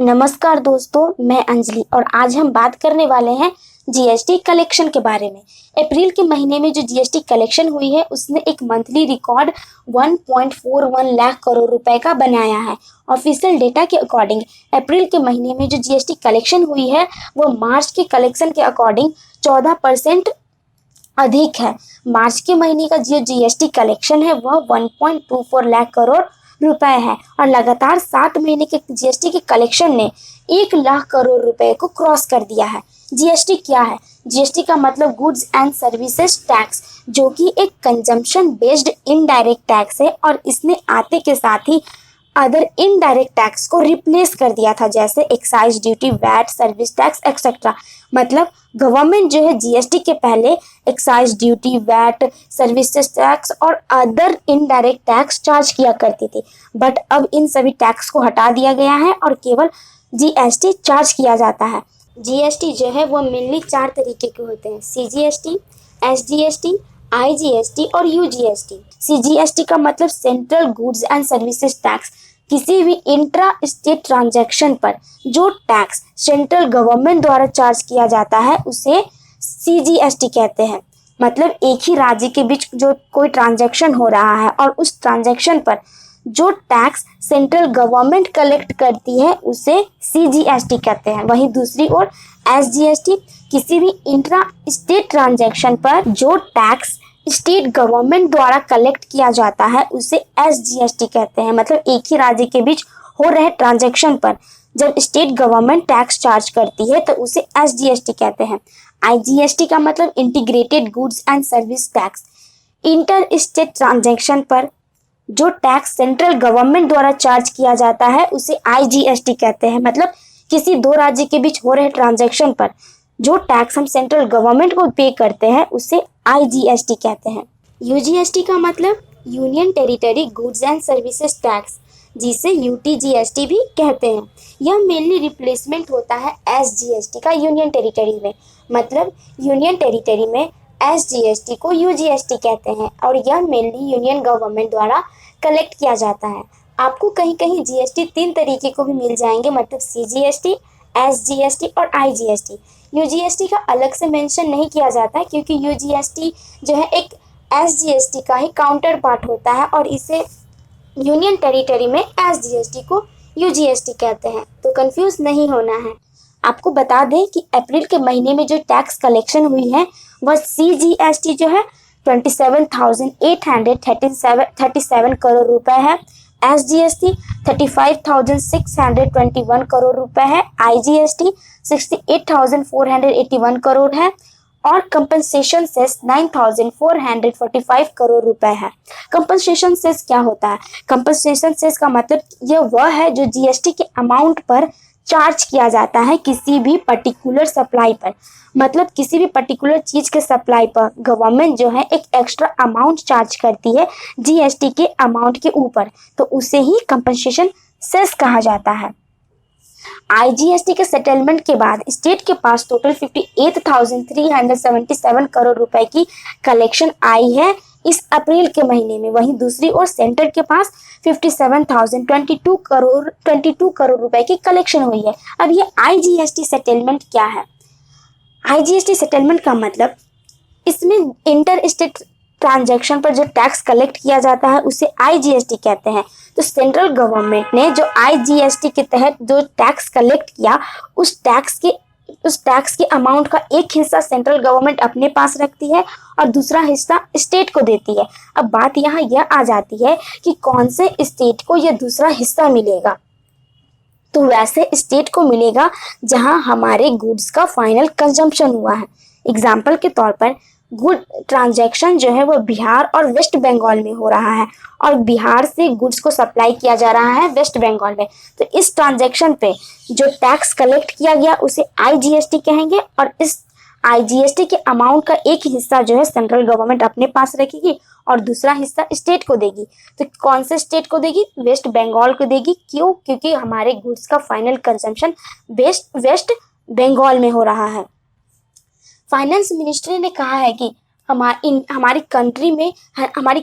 नमस्कार दोस्तों, मैं अंजलि और आज हम बात करने वाले हैं जीएसटी कलेक्शन के बारे में। अप्रैल के महीने में जो जीएसटी कलेक्शन हुई है उसने एक मंथली रिकॉर्ड 1.41 लाख करोड़ रुपए का बनाया है। ऑफिशियल डेटा के अकॉर्डिंग अप्रैल के महीने में जो जीएसटी कलेक्शन हुई है वो मार्च के कलेक्शन के अकॉर्डिंग 14% अधिक है। मार्च के महीने का जो जीएसटी कलेक्शन है वह 1.24 लाख करोड़ रुपए है और लगातार 7 महीने के जीएसटी के कलेक्शन ने 1 लाख करोड़ रुपए को क्रॉस कर दिया है। जीएसटी क्या है? जीएसटी का मतलब गुड्स एंड सर्विसेज टैक्स, जो कि एक कंजम्पशन बेस्ड इनडायरेक्ट टैक्स है और इसने आते के साथ ही अदर इनडायरेक्ट टैक्स को रिप्लेस कर दिया था, जैसे excise duty, VAT, service tax etcetera. मतलब गवर्नमेंट जो है जीएसटी के पहले excise duty, VAT, services tax और अदर इनडायरेक्ट टैक्स चार्ज किया करती थी, बट अब इन सभी टैक्स को हटा दिया गया है और केवल जीएसटी चार्ज किया जाता है। जीएसटी जो है वो मेनली 4 तरीके के होते हैं: सीजीएसटी, एसजीएसटी, आईजीएसटी और यूजीएसटी। सीजीएसटी का मतलब central goods and services tax. किसी भी इंट्रा स्टेट ट्रांजैक्शन पर जो टैक्स सेंट्रल गवर्नमेंट द्वारा चार्ज किया जाता है उसे सीजीएसटी कहते हैं। मतलब एक ही राज्य के बीच जो कोई ट्रांजैक्शन हो रहा है और उस ट्रांजैक्शन पर जो टैक्स सेंट्रल गवर्नमेंट कलेक्ट करती है उसे सीजीएसटी कहते हैं। वहीं दूसरी ओर एसजीएसटी, किसी भी इंट्रा स्टेट ट्रांजैक्शन पर जो टैक्स स्टेट गवर्नमेंट द्वारा कलेक्ट किया जाता है उसे एसजीएसटी कहते हैं। मतलब एक ही राज्य के बीच हो रहे ट्रांजैक्शन पर जब स्टेट गवर्नमेंट टैक्स चार्ज करती है तो उसे एसजीएसटी कहते हैं। आईजीएसटी का मतलब integrated goods and service tax. Inter state transaction पर जो टैक्स सेंट्रल गवर्नमेंट द्वारा चार्ज किया जाता है उसे आईजीएसटी कहते हैं। मतलब किसी दो राज्य के बीच हो रहे ट्रांजैक्शन पर जो टैक्स हम सेंट्रल गवर्नमेंट को पे करते हैं उसे आईजीएसटी कहते हैं। यूजीएसटी का मतलब union territory goods and services tax, जिसे यूटीजीएसटी भी कहते हैं। यह मेनली रिप्लेसमेंट होता है एसजीएसटी का यूनियन टेरिटरी में। मतलब यूनियन टेरिटरी में एसजीएसटी को यूजीएसटी कहते हैं और यह मेनली यूनियन गवर्नमेंट द्वारा कलेक्ट किया जाता है। आपको कहीं कहीं जीएसटी 3 तरीके को भी मिल जाएंगे, मतलब सीजीएसटी, एसजीएसटी और आईजीएसटी। यूजीएसटी का अलग से मेंशन नहीं किया जाता है क्योंकि यूजीएसटी जो है एक एसजीएसटी का ही काउंटर पार्ट होता है और इसे यूनियन टेरिटरी में एसजीएसटी को यूजीएसटी कहते हैं, तो कंफ्यूज नहीं होना है। आपको बता दें कि अप्रैल के महीने में जो टैक्स कलेक्शन हुई है वह सीजीएसटी जो है 27,837 करोड़ रुपए है, एसजीएसटी 35,621 करोड़ रुपए है, आईजीएसटी 68,481 करोड़ है और कंपनसेशन सेस 9,445 करोड़ रुपए है। कंपनसेशन सेस क्या होता है? कंपनसेशन सेस का मतलब यह वह है जो जीएसटी के अमाउंट पर चार्ज किया जाता है किसी भी पर्टिकुलर सप्लाई पर। मतलब किसी भी पर्टिकुलर चीज के सप्लाई पर गवर्नमेंट जो है एक एक्स्ट्रा अमाउंट चार्ज करती है जीएसटी के अमाउंट के ऊपर, तो उसे ही कंपनसेशन सेस कहा जाता है। आईजीएसटी के सेटलमेंट के बाद स्टेट के पास टोटल 58,377 करोड़ रुपए की कलेक्शन आई है इस अप्रैल के महीने में। वहीं दूसरी ओर सेंटर के पास 57,022 करोड़ रुपए की कलेक्शन हुई है। अब ये आईजीएसटी सेटलमेंट क्या है? आईजीएसटी सेटलमेंट का मतलब इसमें इंटर स्टेट ट्रांजैक्शन पर जो टैक्स कलेक्ट किया जाता है उसे आईजीएसटी कहते हैं। तो सेंट्रल गवर्नमेंट ने जो आईजीएसटी के तहत जो टैक्स कलेक्ट किया उस टैक्स के अमाउंट का एक हिस्सा सेंट्रल गवर्नमेंट अपने पास रखती है और दूसरा हिस्सा स्टेट को देती है। अब बात यहाँ यह आ जाती है कि कौन से स्टेट को यह दूसरा हिस्सा मिलेगा। तो वैसे स्टेट को मिलेगा जहां हमारे गुड्स का फाइनल कंजम्पशन हुआ है। एग्जाम्पल के तौर पर गुड ट्रांजैक्शन जो है वो बिहार और वेस्ट बंगाल में हो रहा है और बिहार से गुड्स को सप्लाई किया जा रहा है वेस्ट बंगाल में। तो इस ट्रांजैक्शन पे जो टैक्स कलेक्ट किया गया उसे आईजीएसटी कहेंगे और इस आईजीएसटी के अमाउंट का एक हिस्सा जो है सेंट्रल गवर्नमेंट अपने पास रखेगी और दूसरा हिस्सा स्टेट को देगी। तो कौन से स्टेट को देगी? वेस्ट बंगाल को देगी। क्यों? क्योंकि हमारे गुड्स का फाइनल कंजम्पशन वेस्ट बंगाल में हो रहा है। फाइनेंस मिनिस्ट्री ने कहा है कि हमारी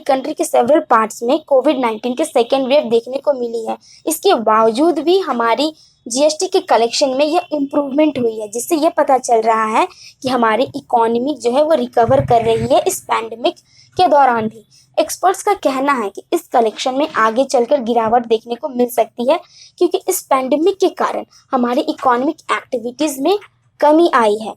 कंट्री के सेवरल पार्ट्स में कोविड-19 के सेकेंड वेव देखने को मिली है। इसके बावजूद भी हमारी जीएसटी के कलेक्शन में यह इम्प्रूवमेंट हुई है, जिससे यह पता चल रहा है कि हमारी इकोनॉमी जो है वो रिकवर कर रही है इस पैंडेमिक के दौरान भी। एक्सपर्ट्स का कहना है कि इस कलेक्शन में आगे चलकर गिरावट देखने को मिल सकती है, क्योंकि इस पैंडेमिक के कारण हमारी इकोनॉमिक एक्टिविटीज़ में कमी आई है।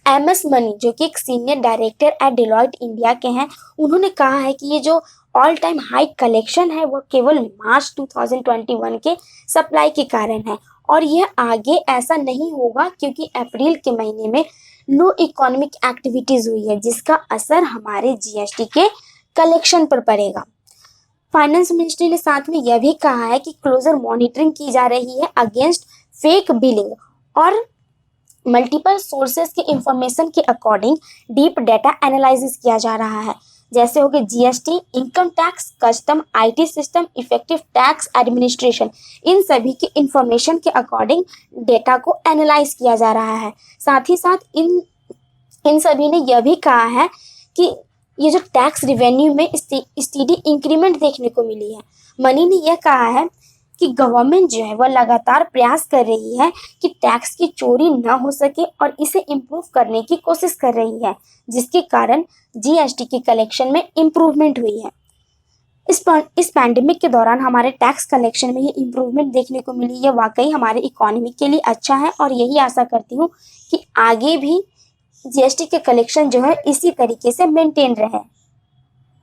एमएस मनी, जो कि एक senior director at Deloitte India के हैं, उन्होंने कहा है कि ये जो ऑल टाइम हाई कलेक्शन है वो केवल मार्च 2021 के सप्लाई के कारण है, और यह आगे ऐसा नहीं होगा क्योंकि अप्रैल के महीने में लो इकोनॉमिक एक्टिविटीज़ हुई है, जिसका असर हमारे जीएसटी के कलेक्शन पर पड़ेगा। फाइनेंस मिनिस्ट्री ने साथ में यह भी कहा है कि क्लोजर मॉनिटरिंग की जा रही है अगेंस्ट फेक बिलिंग और मल्टीपल सोर्सेज के इंफॉर्मेशन के अकॉर्डिंग डीप डाटा एनालिसिस किया जा रहा है, जैसे हो गए GST, income tax, custom, IT system, effective tax administration. इन सभी के इंफॉर्मेशन के अकॉर्डिंग डेटा को एनालाइज किया जा रहा है। साथ ही साथ इन सभी ने यह भी कहा है कि ये जो टैक्स रिवेन्यू में स्टीडी इंक्रीमेंट देखने को मिली है। मनी ने यह कहा है कि गवर्नमेंट जो है वह लगातार प्रयास कर रही है कि टैक्स की चोरी न हो सके और इसे इम्प्रूव करने की कोशिश कर रही है, जिसके कारण जीएसटी के कलेक्शन में इम्प्रूवमेंट हुई है। इस पैंडेमिक के दौरान हमारे टैक्स कलेक्शन में ये इम्प्रूवमेंट देखने को मिली। यह वाकई हमारे इकोनॉमी के लिए अच्छा है और यही आशा करती हूँ कि आगे भी जीएसटी के कलेक्शन जो है इसी तरीके से मेंटेन रहे।